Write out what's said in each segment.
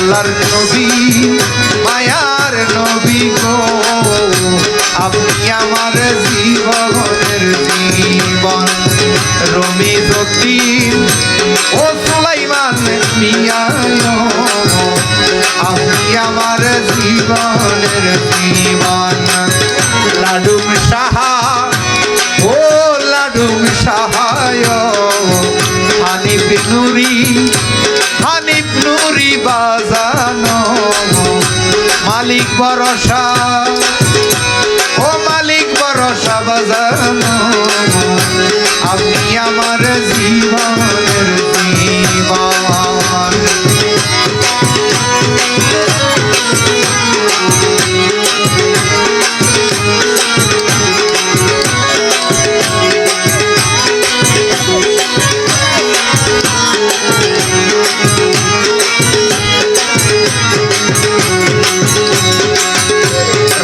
আল্লাহর নবী মায়ার নবী গো আপনি আমার জীবনের জীবন রমিজউদ্দিন ও সুলাইমান মিয়া আপনি আমার জীবনের জীবন লাডুম সাহা ও লাডুম সাহায় হানিফ নুরি বাজানো মালিক ভরসা ও মালিক ভরসা বাজানো আপনি আমার জীবনের জীবন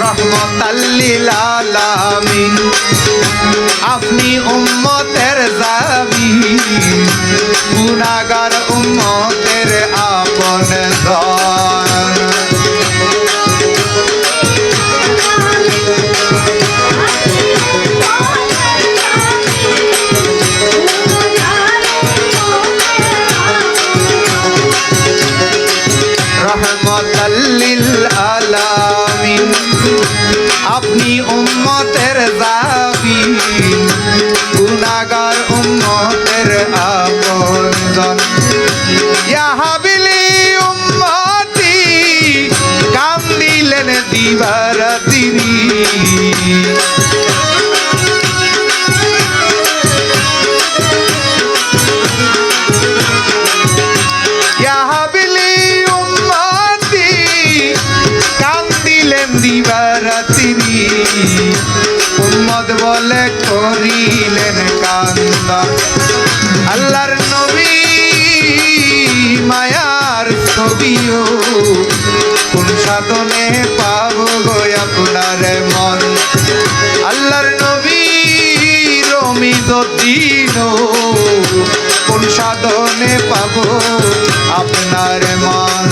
রহমতাল্লিল আলামিন আপনি উম্মতের জামি গুনাহগার উম্মতের আপনজন রহমতাল্লিল আলামিন আপনি উম্মতের জামি গুনাহগার উম্মতের আপনজন ইয়া হাবিলি উম্মতি কান্দিলেন দিবারাতিনি ইয়া হাবিলি উম্মতি কান্দিলেন দিবারাতিনি উম্মত বলে করিলেন কান্দা আল্লাহর নবী মায়ার ছবিও কোন সাধনে পাবো গো আপনার মন আল্লাহর নবী রমিজউদ্দিন কোন সাধনে পাবো আপনার মন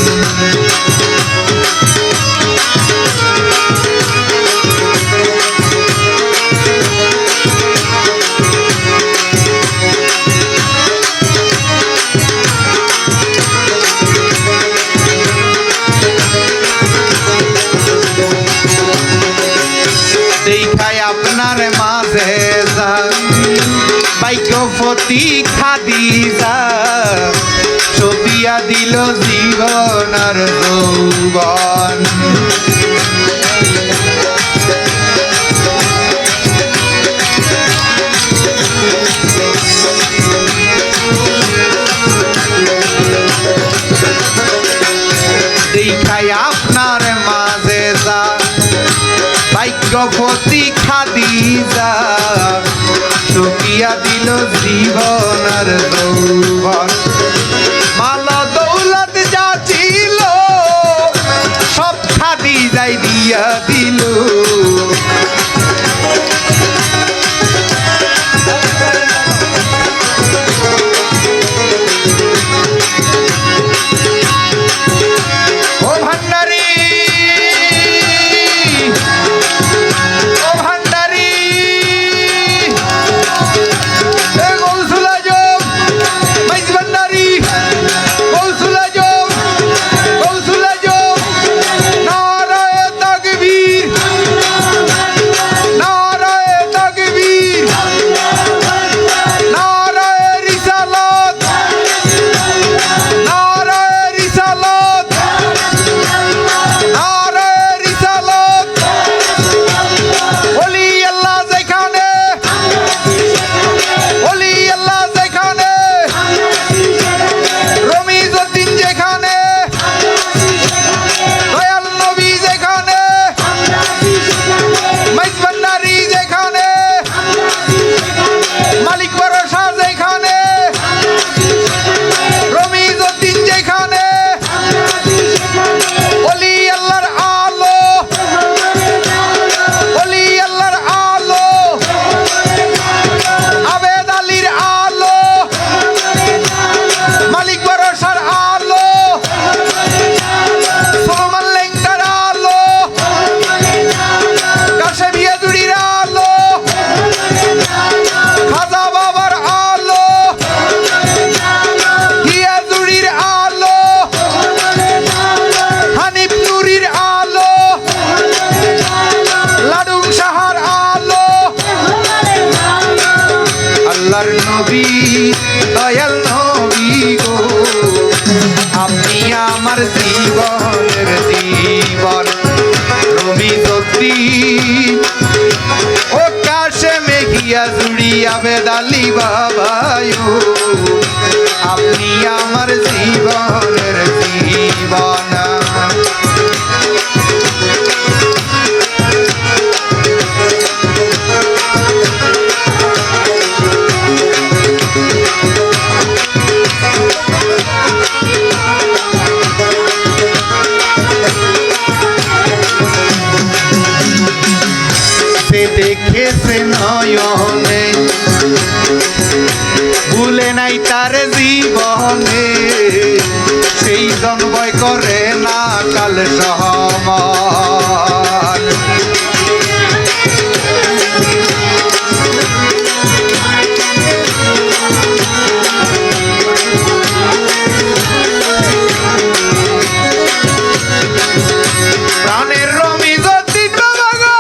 দেখায় আপনার মাঝে ভাগ্যবতী খাদিজা ছবিয়া দিল জীবন আর যৌবন দেখায় আপনার মাঝে ভাগ্যবতী খাদিজা ছবিয়া দিল জীবন আর যৌবন মাল দৌলত যা ছিল সব খাদিজাই দিয়া দিল আমার জীবনের জীবন রবি জ্যোতি ও কাশে মেঘিয়া জুড়িয়া বেদালি বাবায়ু আপনি আমার জীবনের জীবন দেখেছে নয়নে ভুলে নাই তার জীবনে সেই জন্ময় করে না কাল সমান প্রাণের রমি যতীন বাবা গো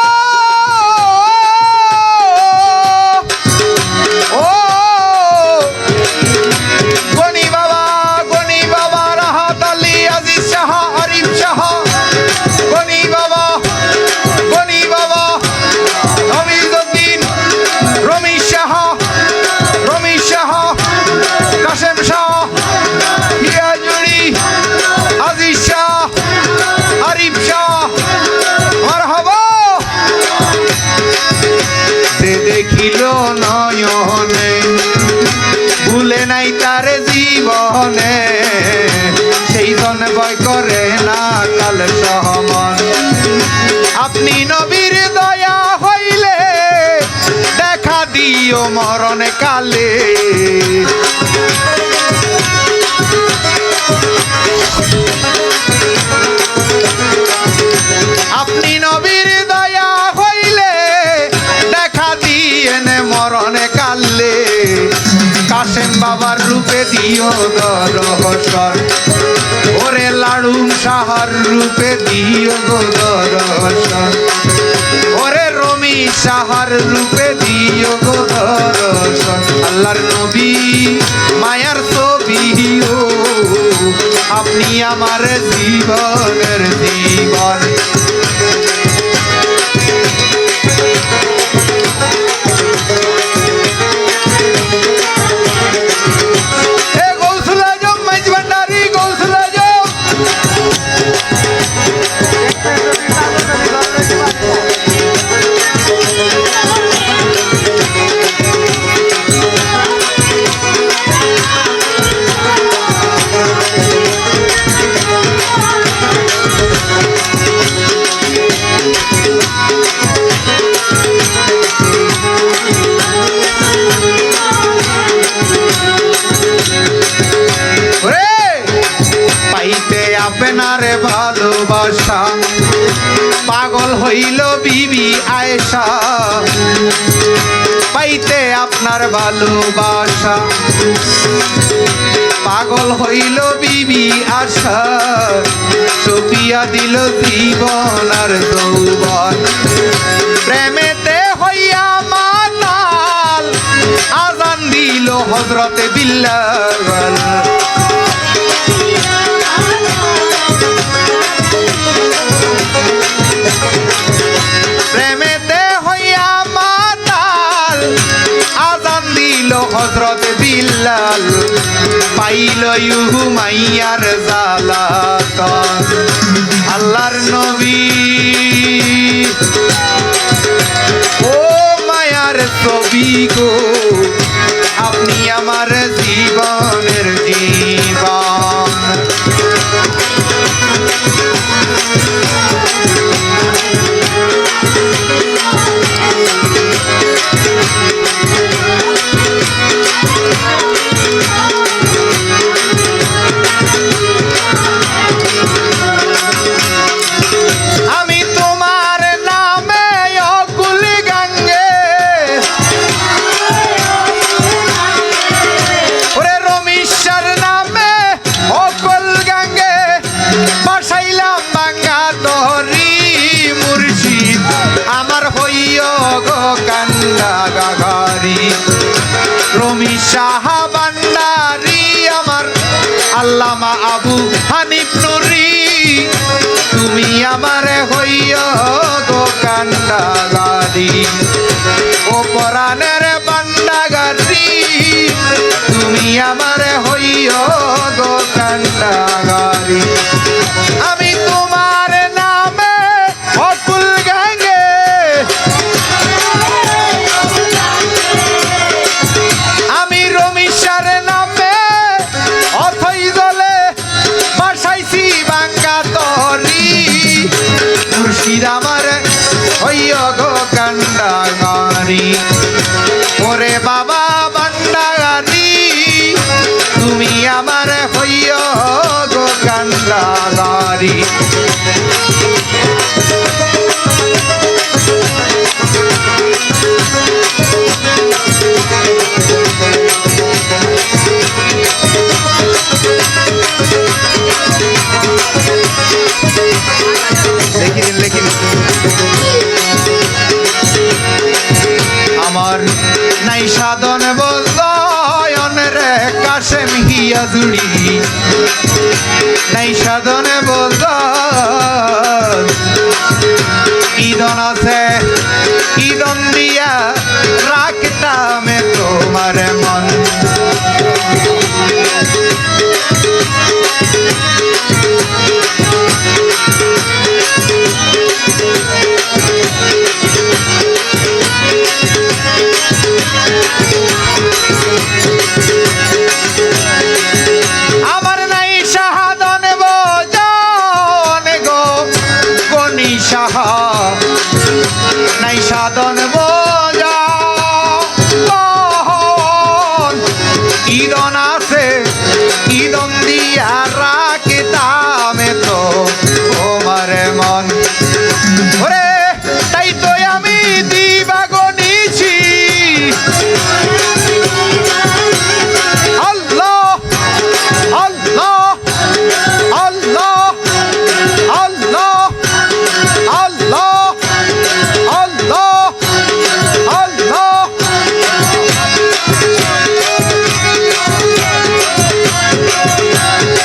দেখিল নয়নে ভুলে নাই তার জীবনে সেই জন ভয় করে না কাল সহমন আপনি নবীর দয়া হইলে দেখা দিও মরণ কালে আপনি নবীর দয়া হইলে দেখা দিয়েন মরণে কালে কাশেম বাবার রূপে দিও দরসর ওরে লাড়ুম সাহার রূপে দিও দরসর ওরে রমি সাহার রূপে দিও দরসর আল্লাহর নবী মায়ার ছবি ও আপনি আমার জীবনের জীবন আপনারে ভালোবাসা পাগল হইল বিবি আয়েশা পাইতে আপনার ভালোবাসা পাগল হইল বিবি আশা চপিয়া দিল জীবন আর যৌবন প্রেমেতে হইয়া মাতাল আজান দিল হযরতে বিল্লাল প্রেমেতে হইয়া মাতাল আজান দিল হযরতে বিল্লাল পাইল ইহু মাইয়ার জালাতন আল্লাহর নবী ও মায়ার ছবি গো আপনি আমার জীবনের জীবন রমি সাহা ভান্ডারি আমার আল্লামা আবু হানিফ নুরি তুমি আমারে হইয় গো কান্ডাগারি ও পরাণের বান্ডাগারি তুমি আমারে হইয় গো কান্ডাগারি আমি তোমার নামে অকুল গাঙ্গে আমি রমিশার নামে অথই জলে বাসাইছি বাঙ্গা তরি মুর্শিদ আমার হইয় গো কান্ডাগারি ওরে বাবা বান্ডাগারি তুমি আমার হইয় গো কান্ডাগারি আমার নাই সাধন বলয়ন রে কাশেম হিয়া জুড়ি নাই সাধন বল ইদন আছে ইদন দিয়া রাখতাম তোমার মন নাই সাধন বোঝা ইদন আছে ইদন দিয়া রাখতাম তো তোমার মন ওরে তাই তো আমি দিবাগো নিছি আল্লাহ আল্লাহ আল্লাহ আল্লাহ আল্লাহ আল্লাহ আল্লাহ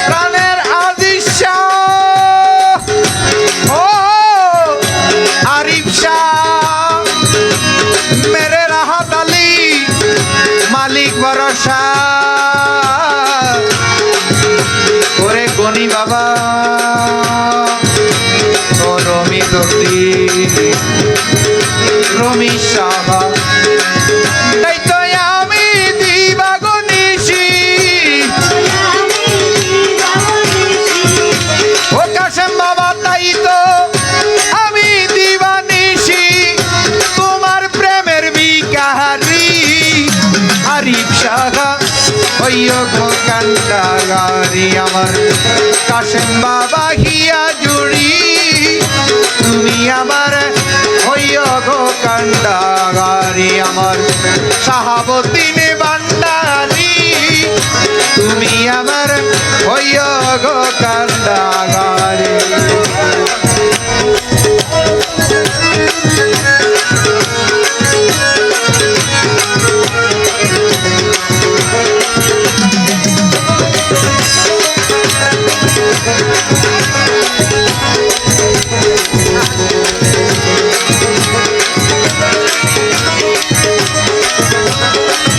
প্রাণের আজিজ শাহ ও আরিফ শাহ মেরে রাহাত আলী মালিক ভরসা ওরে গনি বাবা রমি দর্দি রমি সাহা তাই তো আমি দিবাগো নিশি ও কাশেম বাবা তাই তো আমি দিবা নিশি তোমার প্রেমের বিকাহারি আরিফ সাহা হইয় গো কান্ডাগারি আমার কাশেম বাবা হিয়া জুড়ি তুমি আমার হইয় গো কান্ডাগারি আমার শাহাবুদ্দিন বান্ডারি তুমি আমার হইয় গো কান্ডাগারি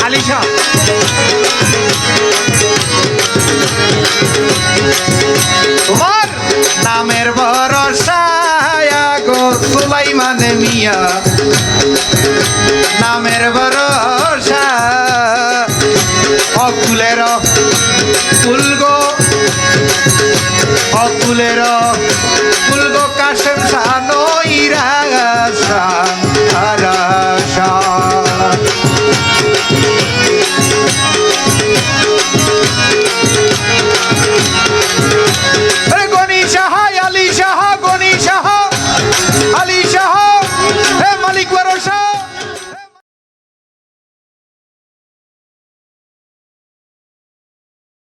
আলিশা তোমার নামের ভরসায় গো সুলাইমান মিয়া নামের ভরসা অকুলের ফুলগো অকুলের ফুলগো কাশেম সানো ইরা